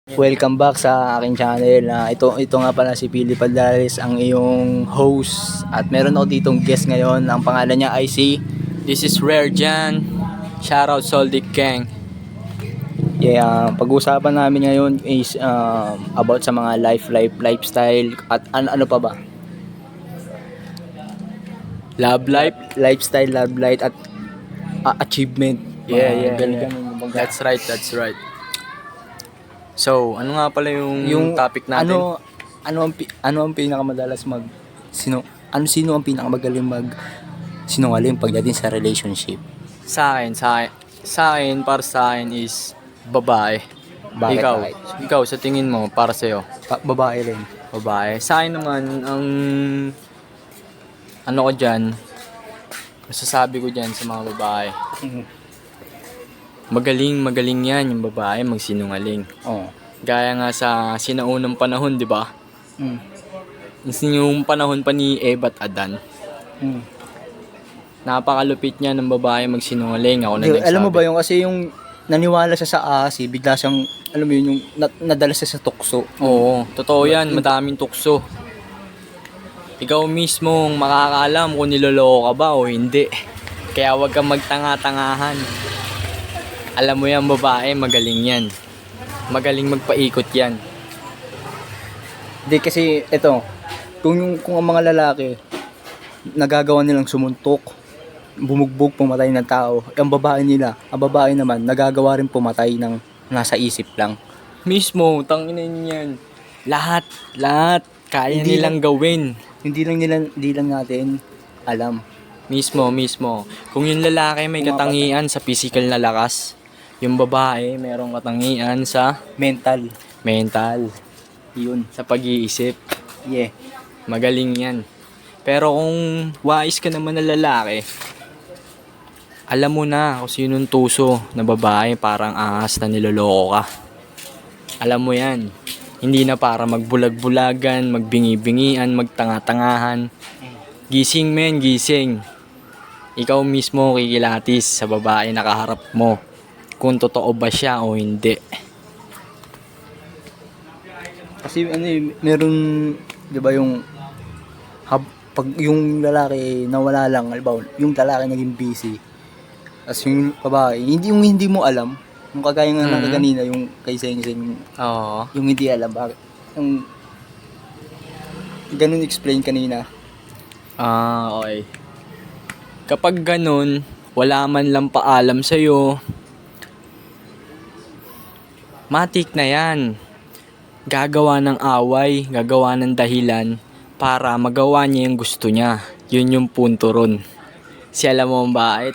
Welcome back sa aking channel. Ito nga pala si Philip Adlares, ang iyong host. At meron ako ditong guest ngayon. Ang pangalan niya ay si... This is Rare Jan. Shoutout Soldic Gang. Pag-uusapan namin ngayon is about sa mga lifestyle at ano pa ba? Love life. Lifestyle, love life at achievement. Yeah. Ganun. That's right. So, ano nga pala yung topic natin? Ano ang pinakamadalas sino ang pinakamagaling sinungaling pagdating sa relationship? Sa akin, para sa akin is babae. Bakit? Ikaw, sa tingin mo, para sa'yo? Babae rin. Babae. Sa akin naman, ang ano ko dyan, masasabi ko dyan sa mga babae, magaling yan yung babae magsinungaling. Oo. Gaya nga sa sinaunang panahon, di ba? Yung panahon pa ni Eva at Adan. Napakalupit niya ng babae magsinungaling. Ako na nagsabi. Alam mo ba yung kasi yung naniwala siya sa asi, bigla siyang, alam mo yun, yung nadala siya sa tukso. Oo, totoo yan. Madaming tukso. Ikaw mismo ang makakaalam kung niloloko ka ba o hindi. Kaya huwag kang magtanga-tangahan. Alam mo yan, babae, magaling yan. Magaling magpaikot yan. Hindi kasi, kung ang mga lalaki, nagagawa nilang sumuntok, bumugbog, pumatay ng tao, ang babae naman, nagagawa rin pumatay ng nasa isip lang. Mismo, tanginin yan. Lahat, kaya Hindi nilang gawin. Hindi lang natin alam. Mismo. Kung yung lalaki may katangian sa physical na lakas, yung babae mayroong katangian sa Mental. Yun, sa pag-iisip. Yeah. Magaling yan. Pero kung wais ka naman na lalaki, alam mo na kung sinong tuso na babae parang ahas na niloloko ka. Alam mo yan. Hindi na para magbulag-bulagan, magbingi-bingian, magtanga-tangahan. Gising men, gising. Ikaw mismo kikilatis sa babae na kaharap mo kung totoo ba siya o hindi. Kasi meron, 'di ba, pag yung lalaki nawala lang, halimbawa, yung lalaki naging busy. As yung babae, hindi mo alam, yung kagaya nga ng kanina, yung kay Seng, Oo. yung hindi alam bakit. Yung ganun explain kanina. Okay. Kapag ganun, wala man lang paalam sa'yo, matik na yan. Gagawa ng away, gagawa ng dahilan para magawa niya yung gusto niya. Yun yung punto ron. Si alam mo bakit?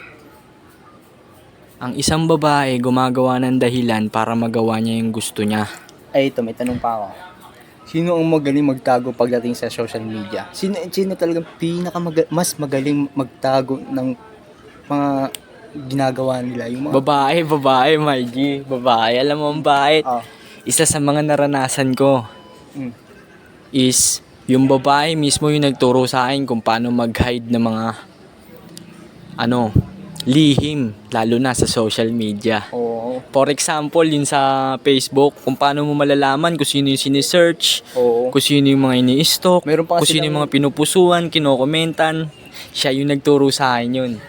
Ang isang babae gumagawa ng dahilan para magawa niya yung gusto niya. Ay, may tanong pa ako. Sino ang magaling magtago pagdating sa social media? Sino talagang mas magaling magtago ng mga ginagawa nila? Yung mga... Babae, my G. Babae, alam mo bakit? Isa sa mga naranasan ko is yung babae mismo yung nagturo sa akin kung paano mag-hide ng mga lihim, lalo na sa social media. Oo. For example, yun sa Facebook, kung paano mo malalaman kung sino yung sinesearch, kung sino yung mga ini-stalk, kung sino yung mga pinupusuan, kinokomentan. Siya yung nagturo sa akin yun.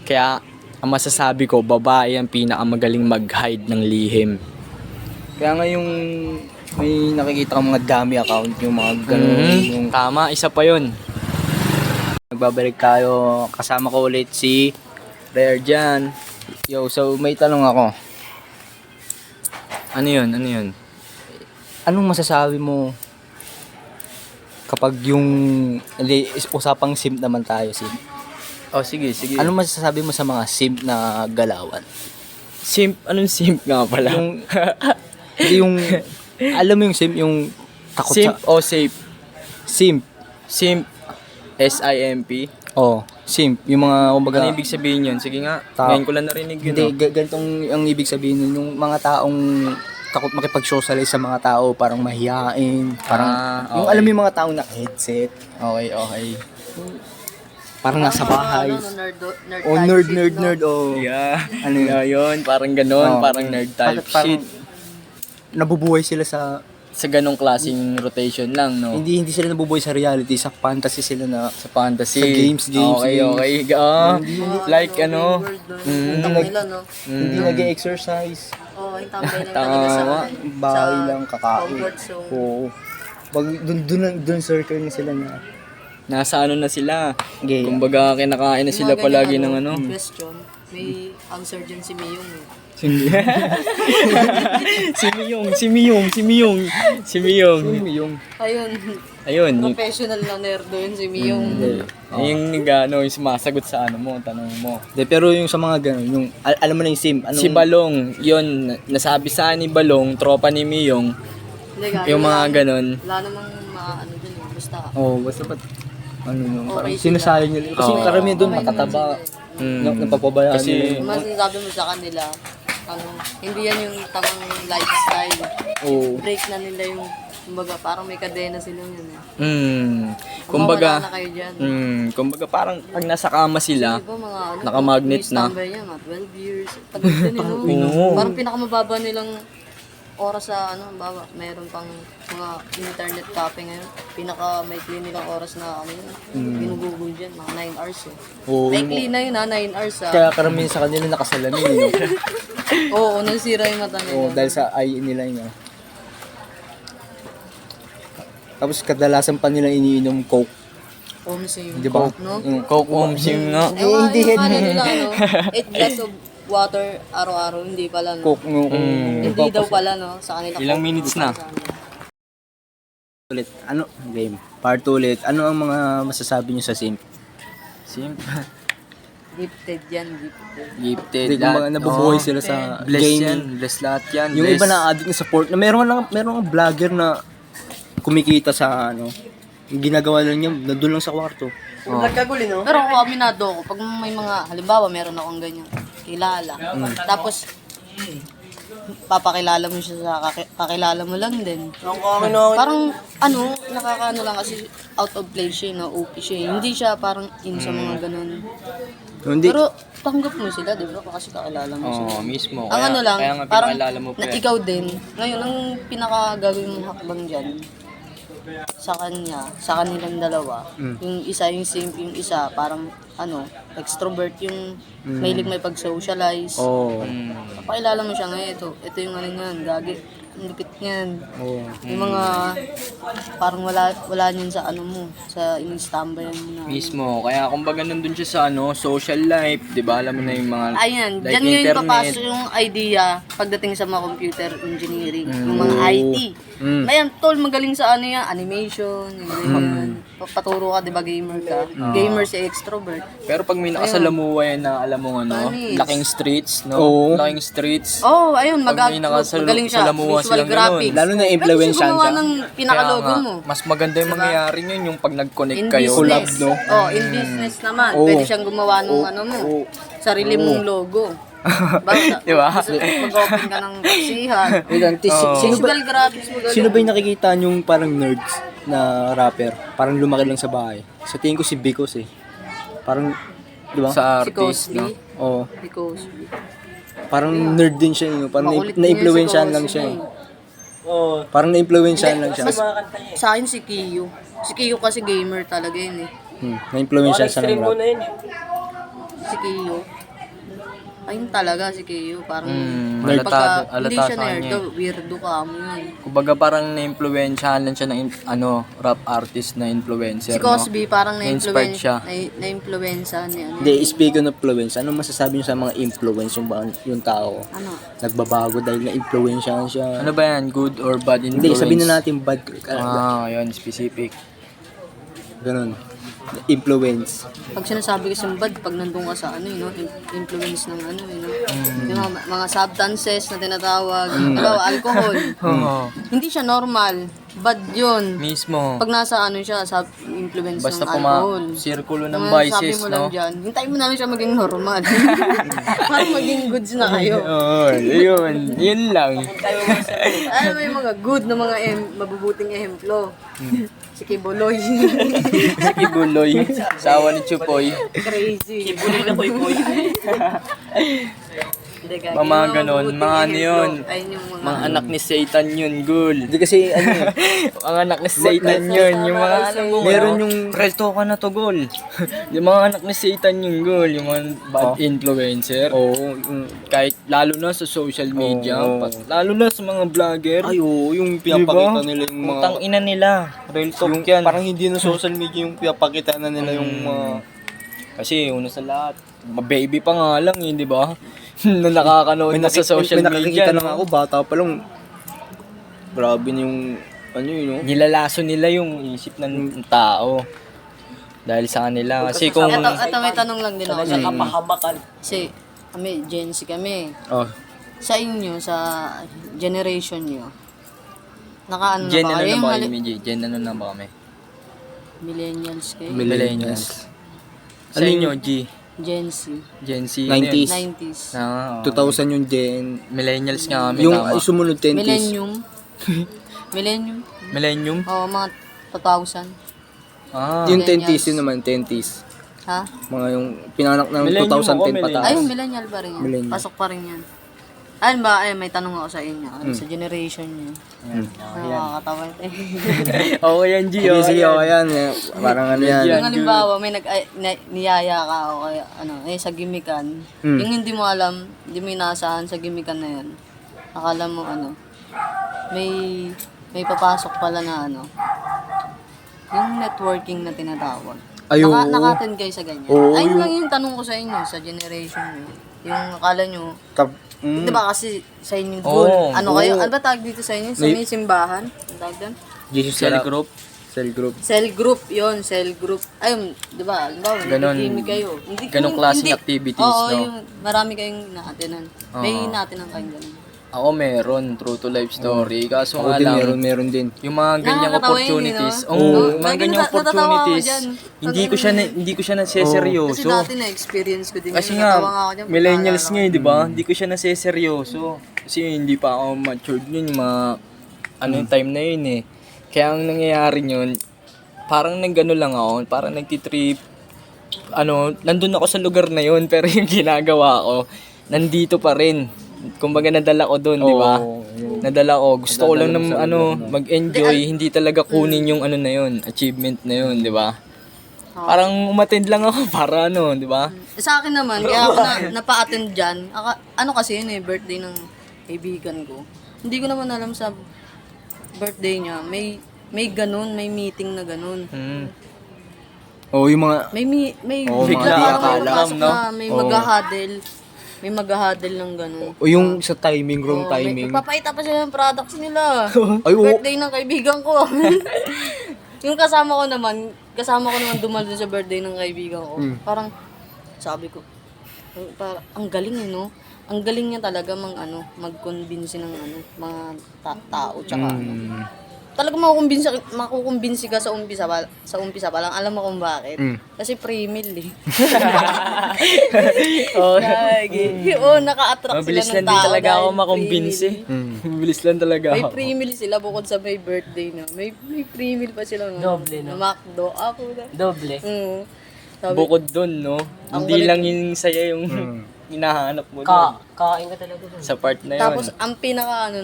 Kaya, ang masasabi ko, babae ang pinakamagaling mag-hide ng lihim. Kaya nga yung may nakikita kang mga dummy account, yung mga ganun. Tama, isa pa yun. Nagbabalik tayo, kasama ko ulit si Rare Jan. Yo, so may tanong ako. Ano yun? Anong masasabi mo kapag usapang simp naman tayo, simp? Oh, sige. Anong masasabi mo sa mga simp na galawan? Simp? Anong simp nga pala? Alam mo yung simp, yung takot simp sa... o safe? Simp. S-I-M-P? Simp. Yung mga, kumbaga... Ano ibig sabihin yun? Sige nga, ngayon ko lang narinig yun. Hindi, ganitong ang ibig sabihin nun, yung mga taong takot makipag-socialize sa mga tao, parang mahihain, parang... Okay. Yung alam mo yung mga taong na headset. Okay. Parang nasa bahay. Nerd. Yeah. Ano yun? Yun, parang ganon, parang nerd type Parang, shit. nabubuhay sila sa Sa ganong klaseng rotation lang, no? hindi sila nabubuhay sa reality, sa fantasy sila na Sa fantasy. Sa games. Okay. Like ano? Utang nila, no? hindi nag-exercise. Oo, yung tambay lang talaga sa Bahay lang, kakain. comfort zone. Oo. Pag dun circle na sila na Nasa ano na sila. game. Kumbaga kinakain na Yung sila mga palagi ganyan, ng ano. Question, may answer dyan si Miyong eh. Si Miyong. Ayun, Ayun, yung, professional na nerdo yun si Miyong. yung yung sumasagot sa ano mo, tanong mo. Pero yung sa mga ganun, yung alam mo na yung sim, Si Balong, yun, nasabi sa ni Balong, tropa ni Miyong, Hindi, gago yung mga lang. ganun. Wala namang ano dun eh, basta. basta ba't ano yung Okay parang sila. sinasayang nila. Kasi yung karamihan doon Okay naman makataba. Mm. Napapabayaan Kasi- nila. Yung masasabi mo sa kanila, hindi yan yung tamang lifestyle. Oo. Break na nila yung, kumbaga, parang may kadena silang yun eh. Kumbaga, Kumbaga, na kayo dyan. kumbaga parang pag nasa kama sila, Diba mga ano, nakamagnet may na. standby yan, mga 12 years. Tagal din eh, no? Oo. Parang pinakamababa nilang oras sa ano, baba, mayroon pang mga internet cafe ngayon. Pinaka-maikli nilang oras na ano yun, ginugugol dyan, mga 9 hours eh. Oo. Maikli na yun ha, 9 hours ha. Kaya karamihan sa kanila nakasalamin. Oo, nasira yung mata nila. Dahil sa eye nila yun. Tapos kadalasan pa nila iniinom coke. Omsing. Di ba? No? Coke Omsim nga. Hindi yung head. ano nila, ano, 8 glass of water araw-araw, hindi pala, no? Coke no. Hindi daw pala, no? Sa kanila. Ilang Coke, minutes hindi na? pala sa kanila. Ulit. Ano? Game. Part ulit. Ano ang mga masasabi niyo sa sim? Simple. Gifted yan, gifted. Gifted. Hindi, kumbaga nabubuhay sila sa Bless gaming. yan. Bless lahat yan. Yung Bless. iba na addict na support na meron ang vlogger na kumikita sa ano. Yung ginagawa lang niya, nandun lang sa kwarto. Pero ako, aminado ako, pag may mga, halimbawa, meron akong ganyan, kilala. Tapos, papakilala mo siya sa kakilala mo lang din. Parang, ano, nakakaano lang kasi out of place siya, no? OP siya. Hindi siya parang in sa mga ganun. Hindi. Pero, tanggap mo sila, di ba? Kasi kakilala mo sila. Mismo. Ang ano lang, kaya nga parang pinaalala mo na ikaw din, ngayon, ang pinakagawin mong hakbang dyan, sa kanilang dalawa, yung isa yung simp, yung isa parang ano, extrovert yung mahilig may pag-socialize. Oo. Pakilala mo siya ngayon, ito yung ano yan, gagi, ang lipit niyan. Oo. Yung mga parang wala niyan sa ano mo, sa in-standby mo na. Mismo. Kaya kumbaga nandun siya sa ano, social life, 'di ba? Alam mo na yung mga Ayan, like dyan yung internet. papasok yung idea pagdating sa mga computer engineering, yung mga IT. Ayan, tol, magaling sa ano yan, animation, yung ganyan. Paturo ka, di ba, gamer ka? Gamer si extrovert. Pero pag may nakasalamuhay na alam mo ano, Panis. laking streets, no? Oo. Laking streets. Oh, ayun, Pag may magaling siya. nakasalamuha Visual silang graphics. ganun. Lalo na influensyan Pwede siya gumawa siya. ng pinakalogo Kaya nga, mo. mas maganda yung mangyayari nyo yung pag nag-connect In kayo. Collab, business. no? Oh, in business naman. Oo. Pwede siyang gumawa ng ano mo. Sarili mong logo. Di ba? Mag-open ka ng taksihan. Wait lang, sino ba Visual graphics mo sino ba yung nakikita yung parang nerds na rapper? Parang lumaki lang sa bahay. Sa tingin ko si Bicos eh. Parang, di ba? Sa Si artist, Cosby. no? Oo. Si Cosby. Parang nerd din siya, eh. Parang Makulit na-influensyahan niya si lang siya. Cosby. Eh. Parang na-influensyahan lang siya. Mas, sa akin si Kiyo. Si Kiyo kasi gamer talaga yun eh. Na-influensyahan siya ng rap. Si Kiyo. Ayun talaga si Kiyo. Parang Halata hindi siya sa nerd, kanya. weirdo ka mo yun. Kumbaga parang na-influensyahan lang siya ng rap artist na influencer, Si Cosby parang Na-inspired siya. na-influenza ni ano. Hindi, speaking of influence, ano masasabi niyo sa mga influence yung tao? Ano? Nagbabago dahil na-influensyahan siya. Ano ba yan? Good or bad Hindi, influence? sabihin na natin bad. Yun, specific. Ganun. Influence. Pag sinasabi kasi bad, pag nandun ka sa ano, influence ng ano, yung mga substances na tinatawag, alcohol. Oo. Hindi siya normal. Bad yun. Mismo. Pag nasa ano siya, sa influence Basta ng alcohol. sirkulo ng Sabi vices, mo lang no? dyan, hintayin mo na lang siya maging normal. Para maging goods na kayo. Oo, yun. Yun lang. Ay, may mga good na mga mabubuting ehemplo. Si Kibuloy. Si Kibuloy, sawa ni Chupoy. Crazy. Kibuloy na koy. Hindi, gagi. Mga Yung ganon, mabuting mga ano ehemplo. yun. Ayun yung Mga anak ni Satan yun, gul. Hindi kasi ano eh, Mga anak ni Satan yun. Yung mga alam mo, Meron ano, yung... real talk ka na to, gul. Yung mga anak ni Satan yung gul. Yung mga bad Oh. influencer. Oo, Kahit lalo na sa social media. Oo. Lalo na sa mga vlogger. ay oo, yung pinapakita nila yung mga... Utang ina nila. Real talk yung, yan. parang hindi na social media yung pinapakita na nila yung mga... Kasi una sa lahat, baby pa nga lang eh, di ba? Na nakakanood na sa social may media. nakakikita lang ako, bata pa lang. Grabe na yung... Ano yun, no? Nilalaso nila yung isip ng tao. Dahil sa kanila. Kasi kung... Ito may tanong lang din ako sa inyo. kapahabakan. Kasi kami, Gen Z kami. Oh. Sa inyo, sa generation nyo, nakaano Gen na ano ba kayo? na Yung ba hali- kami, G? Gen ano na ba kami? millennials kayo? Millennials. Sa Ano inyo, yun? G? Gen Z. Gen Z. 90s. 90s. Ah, 2000 yung Gen... Millennials nga kami, Yung tama. sumunod 10s. Millennium. Millennium. Millennium? Oo, mga 2000. Ah. Yung Millennials. 10s yun naman, 10s. Ha? Mga yung pinanak ng Millennium 2010 ako, pataas. Ay, millennial pa rin yan. Millennial. Pasok pa rin yan. Ayun ba, may tanong ako sa inyo. Ano, sa generation nyo. Nakakatawa ito. Okay yan, G. Sige, sige, okay yan. Parang ano yan. Yung halimbawa, may niyaya ka o kaya sa gimikan. Yung hindi mo alam, hindi mo inaasahan sa gimikan na yun. Akala mo may papasok pala na yung networking na tinatawag. Ay, oo. Naka-attend kayo sa ganyan. Oo, Ayun yung- lang yung tanong ko sa inyo, sa generation nyo. Yung akala nyo, Mm. di ba kasi sa inyong Oo, goal, ano kayo, oo. ano ba tawag dito sa inyo? Sa May- may simbahan? Ang tawag doon? Jesus Cell Cell group? Cell group. Cell group, yon cell group. Ayun, di ba? Halimbawa, Ganon. nagkikimi kayo. Hindi, Ganong klaseng activities, oo, no? yung marami kayong naatinan. May Oo. naatinan kayong ganun. Ako meron, true to life story. Kaso Ako nga din, lang, meron din. yung mga ganyang Nakakatawa yun, opportunities, no? oo, Oo. mga Lagi ganyang natatawa ako opportunities, dyan. hindi ko siya Kasi naseseryoso. dati na-experience ko din. Kasi yun. Natawa nga, ako dyan, millennials pagkaalala nga ko. eh, di ba? Hindi ko siya naseseryoso. Kasi hindi pa ako matured yun, yung mga, yung time na yun eh. Kaya ang nangyayari yun, parang naggano lang ako, parang nagtitrip, nandun ako sa lugar na yun, pero yung ginagawa ko, nandito pa rin. Kumbaga nadala ko doon, di ba? Nadala ko. Gusto ko lang mag-enjoy, hindi talaga kunin yung na yun, achievement na yun, di ba? Parang umattend lang ako para di ba? Sa akin naman, kaya ako napa-attend dyan. Kasi yun birthday ng kaibigan ko. Hindi ko naman alam sa birthday niya. May ganun, may meeting na ganun. Oh, yung mga... May Oo, bigla mga parang may akala, papasok no? na may mag-huddle. May mag-huddle ng ganun. O yung sa timing, wrong timing. Magpapakita pa sila ng products nila. Ay, oo. Birthday ng kaibigan ko. Yung kasama ko naman dumal dun sa birthday ng kaibigan ko. Parang, sabi ko, ang galing no? Ang galing niya talaga mag-convince ng mga tao tsaka Talaga makukumbinsi ka sa umpisa pa lang. Alam mo kung bakit? Kasi pre-meal eh. Naka-attract Mabilis sila ng lang din tao talaga ako dahil makumbinsi. Mabilis lang talaga May ako. pre-meal sila bukod sa may birthday na. May pre-meal pa sila. Doble, no? Na McDo. Na. Doble. Sabi, Bukod dun, no? Ang Hindi kulit. lang yung saya yung hinahanap mo dun. Kakain ka talaga dun. Sa part na yun. tapos ang pinaka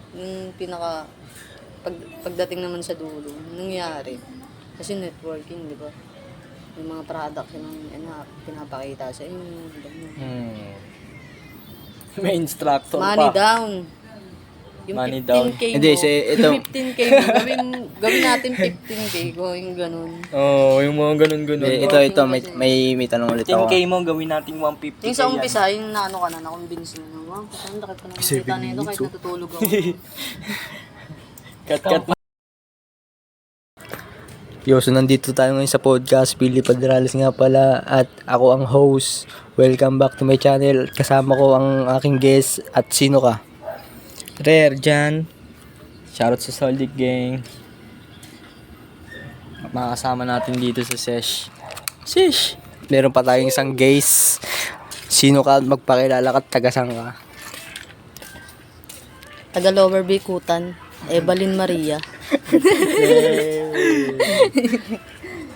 yung pinaka pagdating naman sa dulo, nangyari. Kasi networking, di ba? Yung mga product na pinapakita sa inyo. Ganyan. May instructor Money pa. down. Yung Money 15K mo. Hindi, ito. 15K mo. Gawin natin 15K ko. Yung ganun. Oo, yung mga ganun-ganun. Ito, may tanong ulit ako. 10K mo, gawin natin 150K Yung sa yan. umpisa, yung na-convince na. Wow, saan dakit ko na nakita na ito kahit natutulog ako. Cut. Yo, so nandito tayo ngayon sa podcast. Billy Padrales nga pala. At ako ang host. Welcome back to my channel. Kasama ko ang aking guest. At sino ka? Rare dyan. Shoutout sa Solid Gang. Makakasama natin dito sa Sesh. Sesh! Meron pa tayong isang guest. Sino ka? Magpakilala ka at tagasang ka. Taga Lower Bikutan, Evelyn Maria.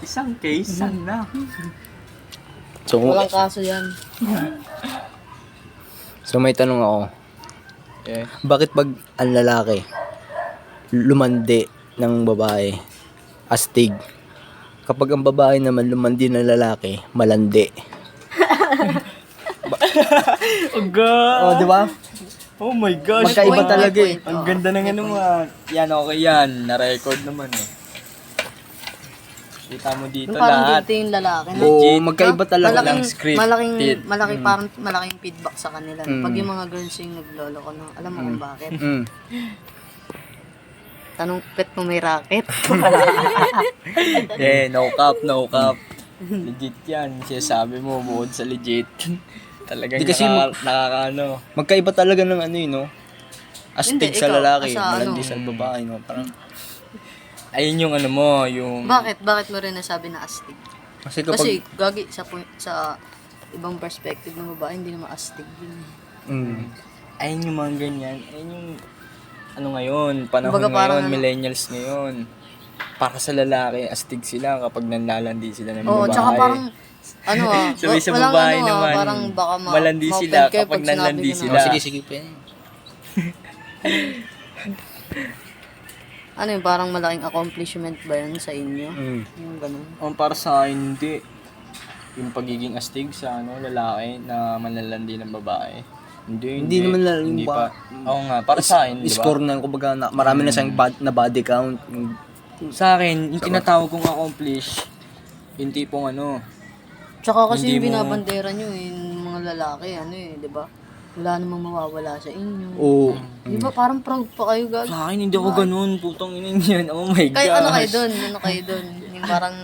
Isang case, sana. So, Walang kaso yan. So may tanong ako. Eh, Bakit pag ang lalaki lumandi ng babae, astig? Kapag ang babae naman lumandi ng lalaki, malandi. Oh, di ba? oh my gosh. Magkaiba Point, talaga point, eh. point. Ang Oo, ganda ng may ano point. mo. Yan, okay yan. Na-record naman eh. Kita mo dito Yung parang lahat. dito yung lalaki. No? Oo, Legit. magkaiba talaga. Walang Malaking, scripted. parang malaking feedback sa kanila. No? Mm. Pag yung mga girls yung naglolo ko, no? Alam mo kung bakit? Mm. Tanong, pet mo may racket? Eh, no cap, no cap. Legit yan. Sinasabi mo, bukod sa legit. Talagang Di kasi nakakaano. Magkaiba talaga ng ano yun, no? Astig Hindi, sa ikaw, lalaki, sa malandi ano? sa babae, no? Parang, Ayun yung ano mo, yung... Bakit mo rin nasabi na astig? kasi kapag, Kasi, gagi, sa ibang perspective ng babae, hindi naman astig yun. Ayun yung mga ganyan. Ayun yung... Ano ngayon, panahon Kumbaga ngayon, parang ano- millennials ngayon. Para sa lalaki, astig sila kapag nanlalandi sila ng Oo, babae. tsaka parang, ano Sabay sa walang babae ano, naman, parang baka malandi ma-offend sila kayo kapag pag sinabi nanlandi ko na- sila. oh, sige, pa yan. Ano yung parang malaking accomplishment ba yun sa inyo? Mm. Yung ganun. Para sa akin, hindi. Yung pagiging astig sa lalaki na manlalandi ng babae. Hindi naman Hindi ba- pa. Oo nga, para sa akin, di ba? Score na, kumbaga, marami na siyang na body count. Sa akin, yung tinatawag kong accomplish, yung tipong ano, Tsaka kasi Hindi yung mo- binabandera nyo, yung mga lalaki, ano eh, di ba? Wala namang mawawala sa inyo. Oo. Di ba parang proud pa kayo, gag? sa akin hindi ako ganun, putong ina yan. Oh my gosh. Kaya ano kayo dun? Ano kayo dun? Yung parang,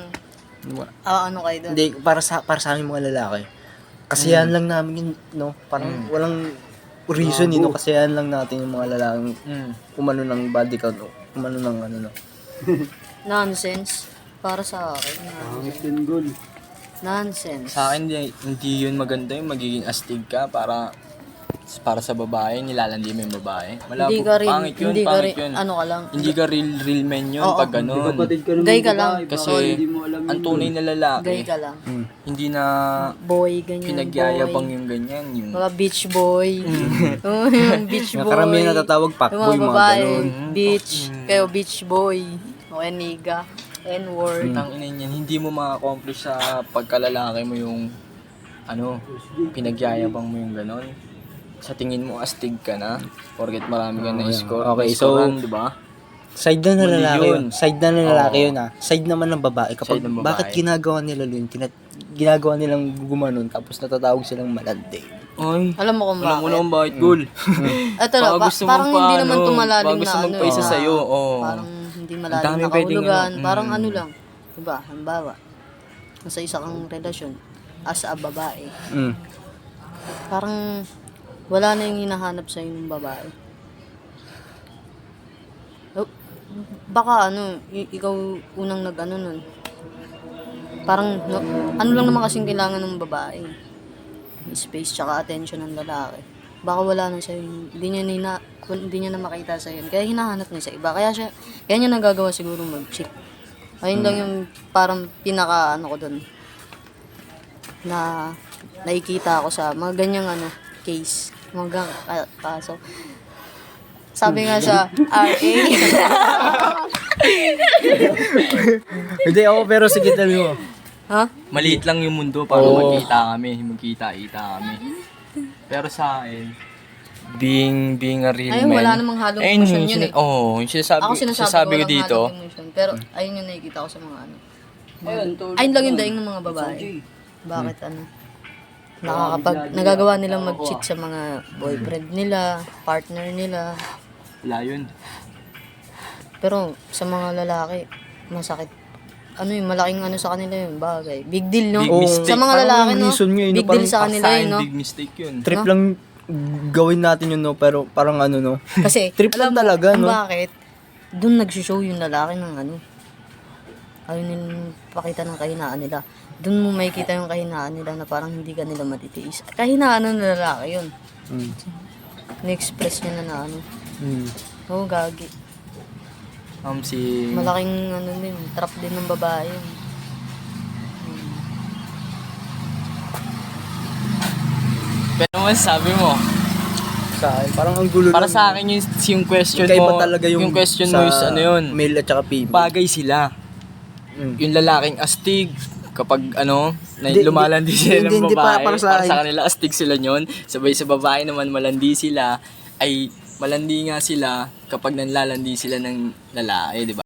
ano kayo dun? Hindi, para sa amin mga lalaki. Kasiyahan lang namin yun, no? Parang walang reason yun, no? Kasiyahan lang natin yung mga lalaking umano ng body count, o umano ng ano, no? Nonsense. Para sa akin, nonsense. Nonsense. Sa akin, hindi yun maganda yung magiging astig ka para sa babae, nilalandi mo yung babae. Wala Hindi po, ka rin, pangit yun, hindi ka pangit rin, yun. ano ka lang. Hindi ka real man yun Oo. pag ganun. Gay ka lang. Kasi ang tunay na Gay lalaki, ka lang. hindi na Boy, ganyan, pinagyayabang boy. yung ganyan. Yung, Mga beach boy. Oo, yung beach boy. Karamihan natatawag Yung fuckboy, mga babae, ganun. beach. Kayo beach boy. O eniga. N-word. ang ina niyan, hindi mo ma-accomplish sa pagkalalaki mo yung pinagyayabang mo yung ganon. Sa tingin mo astig ka na, porket marami ka na score. Okay, so- di ba? Side na ng Mali lalaki yun. yun. Side na ng lalaki yun, ha? Side naman ng babae. Kapag, Side ng babae. bakit ginagawa nila yun? Ginagawa nilang gumanon, tapos natatawag silang malandi. Ay, Alam mo kung alam mo bakit? naman bakit, Gul. Ito lang, Baka gusto mong parang hindi paano, naman tumalalim baka na gusto mong ano. paisa na sa'yo, oo. Parang hindi Ang malalim dami na pwedeng kahulugan. ano, Parang ano lang. Diba? Halimbawa, nasa isa kang relasyon as a babae. Mm. Parang wala na yung hinahanap sa yung babae. Oh, baka ikaw unang nag-ano nun. Parang, ano lang naman kasing kailangan ng babae. Space tsaka attention ng lalaki. Baka wala na siya yung, hindi niya na makita sa yun. Kaya hinahanap niya sa iba. Kaya niya nagagawa siguro mag-cheat. Ayun lang yung parang pinaka ko dun. Na nakikita ako sa mga ganyang case. Mga kaso. Sabi nga sa RA. Hindi ako, pero sige tali mo. Ha? Maliit lang yung mundo para magkita kami. Pero sa akin, being a real Ayun, man. wala namang halong ayun, emotion yung yun eh. yung Ako sinasabi ko walang dito. halong emotion. Pero ayun yung nakikita ko sa mga ayun lang yung daing ng mga babae. Bakit nagagawa nilang mag-cheat sa mga boyfriend nila, partner nila. Wala yun. Pero sa mga lalaki, masakit. Malaking sa kanila yun, bagay. Big deal, no? Big mistake. Sa mga Parang lalaki, no? reason nyo yun, Big no? deal sa Parang kanila yun, no? Big mistake yun. Trip lang gawin natin yun, no? Pero parang no? Kasi, Trip lang talaga, kung no? bakit, doon nag-show yung lalaki ng ayaw nilang pakita ng kahinaan nila. Doon mo makikita yung kahinaan nila na parang hindi ka nila matitiis. Kahinaan ng lalaki yun. Mm. Ni-express niya na Mm. Oo, gagi. Malaking din, trap din ng babae yun. Pero sabi mo, sa akin. Parang ang gulo Para nun. sa akin yung question Magkaiba mo, talaga yung question mo sa is ano yun, male at saka female. bagay sila. Mm. Yung lalaking astig, kapag ano, na Hindi, lumalandi sila ng hindi, babae, para sa akin. kanila astig sila nyon. Sabay sa babae naman malandi sila, ay malandi nga sila kapag nanlalandi sila ng lalaki, di ba?